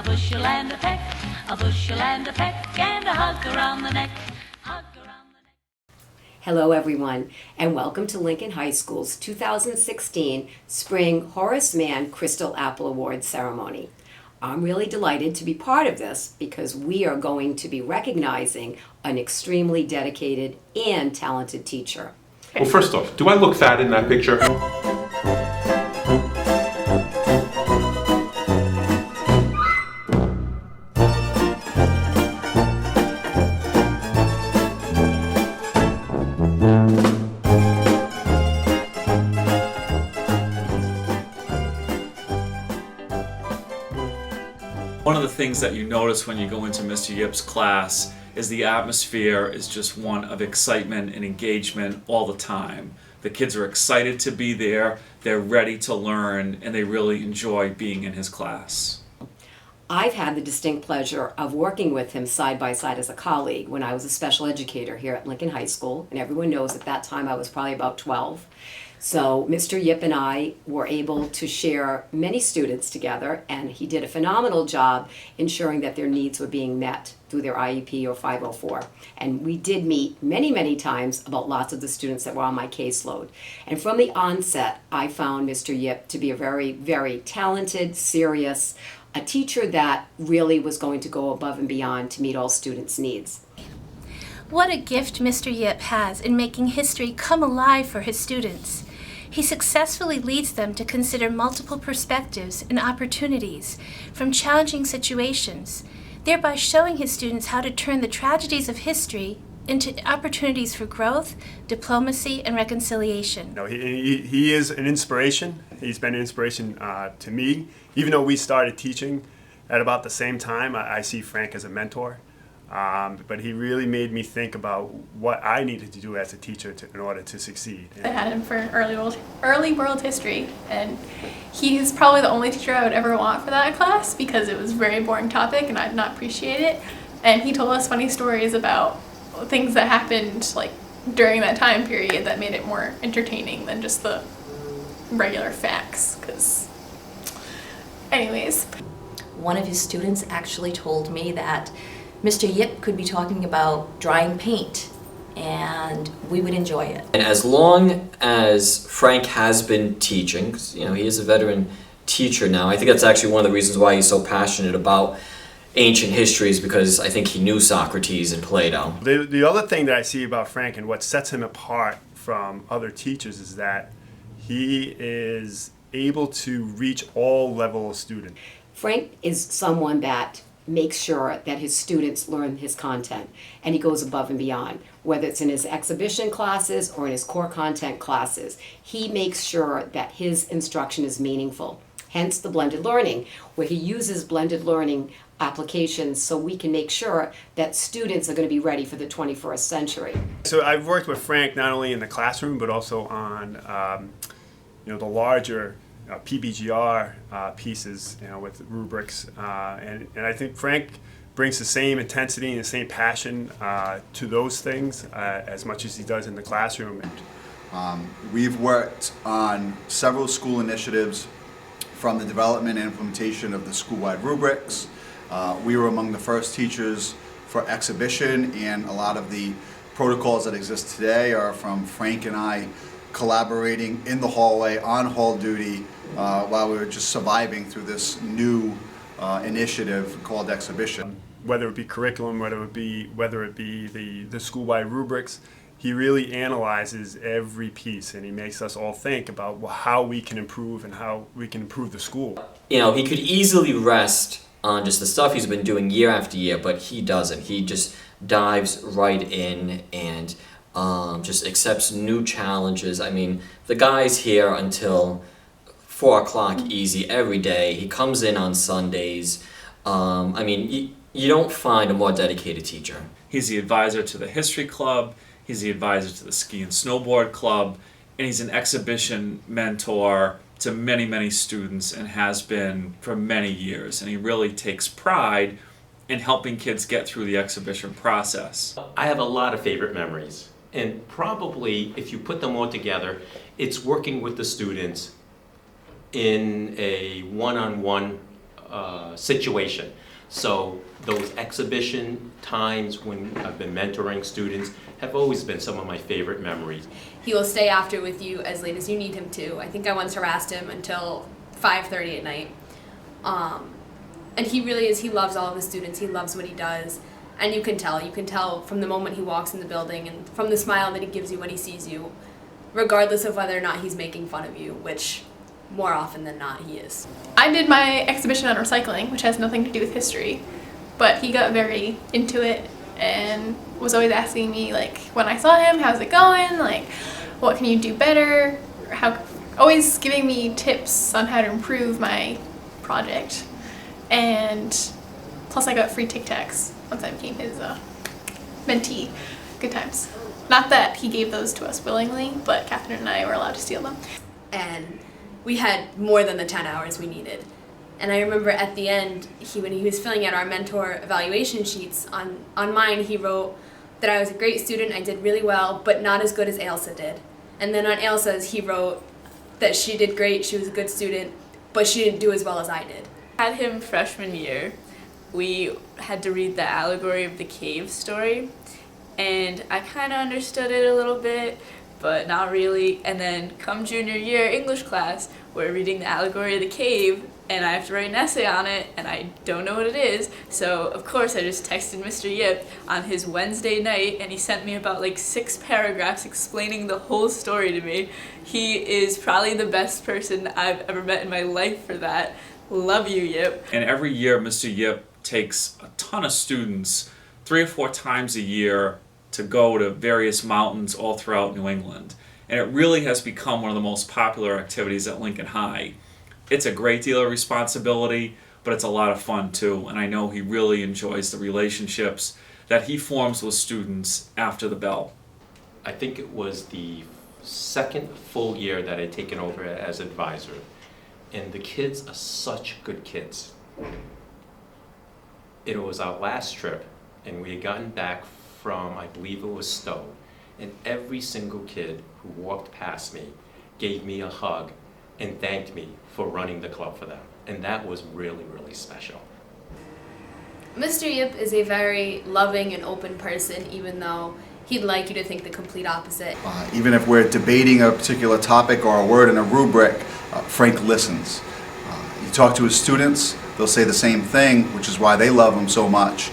a bushel and a peck, a bushel and a peck, and a hug around the neck. Hug around the neck. Hello everyone, and welcome to Lincoln High School's 2016 Spring Horace Mann Crystal Apple Award ceremony. I'm really delighted to be part of this because we are going to be recognizing an extremely dedicated and talented teacher. Well, first off, do I look fat in that picture? One of the things that you notice when you go into Mr. Yip's class is the atmosphere is just one of excitement and engagement all the time. The kids are excited to be there, they're ready to learn, and they really enjoy being in his class. I've had the distinct pleasure of working with him side by side as a colleague when I was a special educator here at Lincoln High School, and everyone knows at that time I was probably about 12. So Mr. Yip and I were able to share many students together, and he did a phenomenal job ensuring that their needs were being met through their IEP or 504. And we did meet many, many times about lots of the students that were on my caseload. And from the onset, I found Mr. Yip to be a very, very talented, serious, a teacher that really was going to go above and beyond to meet all students' needs. What a gift Mr. Yip has in making history come alive for his students. He successfully leads them to consider multiple perspectives and opportunities from challenging situations, thereby showing his students how to turn the tragedies of history into opportunities for growth, diplomacy, and reconciliation. No, he is an inspiration. He's been an inspiration to me. Even though we started teaching at about the same time, I see Frank as a mentor. But he really made me think about what I needed to do as a teacher in order to succeed. I had him for early world history, and he's probably the only teacher I would ever want for that class because it was a very boring topic and I did not appreciate it. And he told us funny stories about things that happened like during that time period that made it more entertaining than just the regular facts. Anyways. One of his students actually told me that Mr. Yip could be talking about drying paint, and we would enjoy it. And as long as Frank has been teaching, 'cause, he is a veteran teacher now, I think that's actually one of the reasons why he's so passionate about ancient histories, because I think he knew Socrates and Plato. The other thing that I see about Frank and what sets him apart from other teachers is that he is able to reach all levels of students. Frank is someone that makes sure that his students learn his content, and he goes above and beyond, whether it's in his exhibition classes or in his core content classes. He makes sure that his instruction is meaningful, hence the blended learning, where he uses blended learning applications so we can make sure that students are going to be ready for the 21st century. So I've worked with Frank not only in the classroom but also on the larger PBGR pieces, with rubrics, and I think Frank brings the same intensity and the same passion to those things as much as he does in the classroom. We've worked on several school initiatives, from the development and implementation of the school-wide rubrics. We were among the first teachers for exhibition, and a lot of the protocols that exist today are from Frank and I collaborating in the hallway on hall duty while we were just surviving through this new initiative called exhibition. Whether it be curriculum, whether it be the school-wide rubrics, he really analyzes every piece, and he makes us all think about how we can improve and how we can improve the school. He could easily rest on just the stuff he's been doing year after year, but he doesn't. He just dives right in and just accepts new challenges. I mean, the guy's here until 4 o'clock easy every day. He comes in on Sundays. You don't find a more dedicated teacher. He's the advisor to the history club, he's the advisor to the ski and snowboard club, and he's an exhibition mentor to many, many students and has been for many years. And he really takes pride in helping kids get through the exhibition process. I have a lot of favorite memories, and probably if you put them all together, it's working with the students in a one-on-one situation. So those exhibition times when I've been mentoring students have always been some of my favorite memories. He will stay after with you as late as you need him to. I think I once harassed him until 5:30 at night. And he really is, he loves all of his students, he loves what he does. And you can tell from the moment he walks in the building and from the smile that he gives you when he sees you, regardless of whether or not he's making fun of you, which more often than not he is. I did my exhibition on recycling, which has nothing to do with history, but he got very into it and was always asking me, like, when I saw him, how's it going? Like, what can you do better? Always giving me tips on how to improve my project. And plus I got free Tic Tacs once I became his mentee. Good times. Not that he gave those to us willingly, but Catherine and I were allowed to steal them. And we had more than the 10 hours we needed. And I remember at the end, when he was filling out our mentor evaluation sheets, on mine he wrote that I was a great student, I did really well, but not as good as Ailsa did. And then on Ailsa's he wrote that she did great, she was a good student, but she didn't do as well as I did. Had him freshman year, we had to read the Allegory of the Cave story, and I kind of understood it a little bit, but not really. And then come junior year English class, we're reading the Allegory of the Cave, and I have to write an essay on it, and I don't know what it is. So of course I just texted Mr. Yip on his Wednesday night, and he sent me about like 6 paragraphs explaining the whole story to me. He is probably the best person I've ever met in my life for that. Love you, Yip. And every year Mr. Yip takes a ton of students 3 or 4 times a year to go to various mountains all throughout New England. And it really has become one of the most popular activities at Lincoln High. It's a great deal of responsibility, but it's a lot of fun too. And I know he really enjoys the relationships that he forms with students after the bell. I think it was the second full year that I'd taken over as advisor. And the kids are such good kids. It was our last trip, and we had gotten back from, I believe it was Stowe, and every single kid who walked past me gave me a hug and thanked me for running the club for them. And that was really, really special. Mr. Yip is a very loving and open person, even though he'd like you to think the complete opposite. Even if we're debating a particular topic or a word in a rubric, Frank listens. You talk to his students, they'll say the same thing, which is why they love him so much.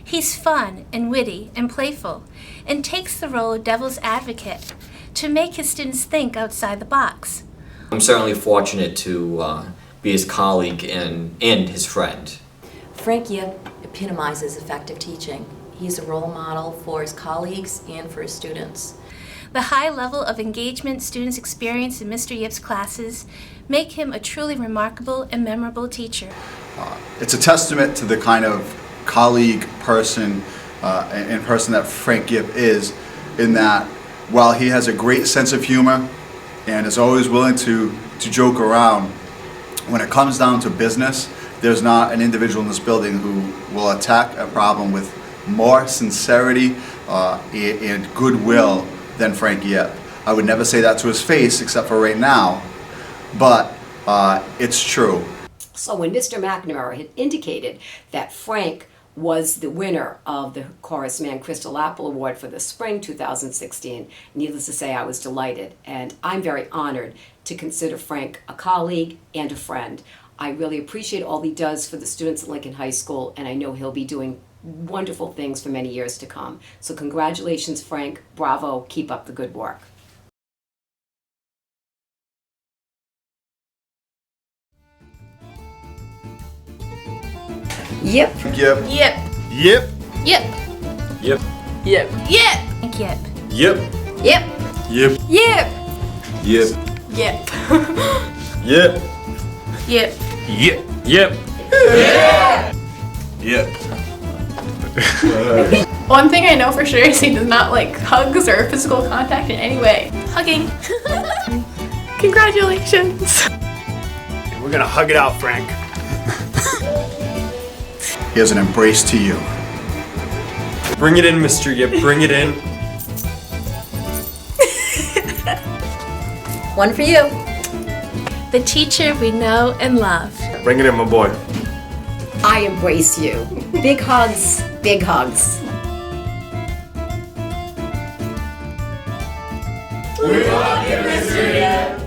He's fun and witty and playful, and takes the role of devil's advocate to make his students think outside the box. I'm certainly fortunate to be his colleague and his friend. Frank Yip epitomizes effective teaching. He's a role model for his colleagues and for his students. The high level of engagement students experience in Mr. Yip's classes make him a truly remarkable and memorable teacher. It's a testament to the kind of colleague person and person that Frank Yip is, in that while he has a great sense of humor and is always willing to joke around, when it comes down to business, there's not an individual in this building who will attack a problem with more sincerity and goodwill than Frank Yip. I would never say that to his face, except for right now, but it's true. So when Mr. McNamara had indicated that Frank was the winner of the Horace Mann Crystal Apple Award for the spring 2016, needless to say, I was delighted, and I'm very honored to consider Frank a colleague and a friend. I really appreciate all he does for the students at Lincoln High School, and I know he'll be doing wonderful things for many years to come. So congratulations, Frank. Bravo. Keep up the good work. Yip. Yip. Yip. Yip. Yip. Yep. Yip. Yip. Thank Yip. Yep. Yip. Yep. Yip. Yep. Yip. Yep. Yip. Yep. Yep. Yep. One thing I know for sure is he does not like hugs or physical contact in any way. Hugging. Congratulations. We're gonna hug it out, Frank. He has an embrace to you. Bring it in, Mr. Yip. Bring it in. One for you. The teacher we know and love. Bring it in, my boy. I embrace you. Big hugs, big hugs. We love you, Mr. Yip.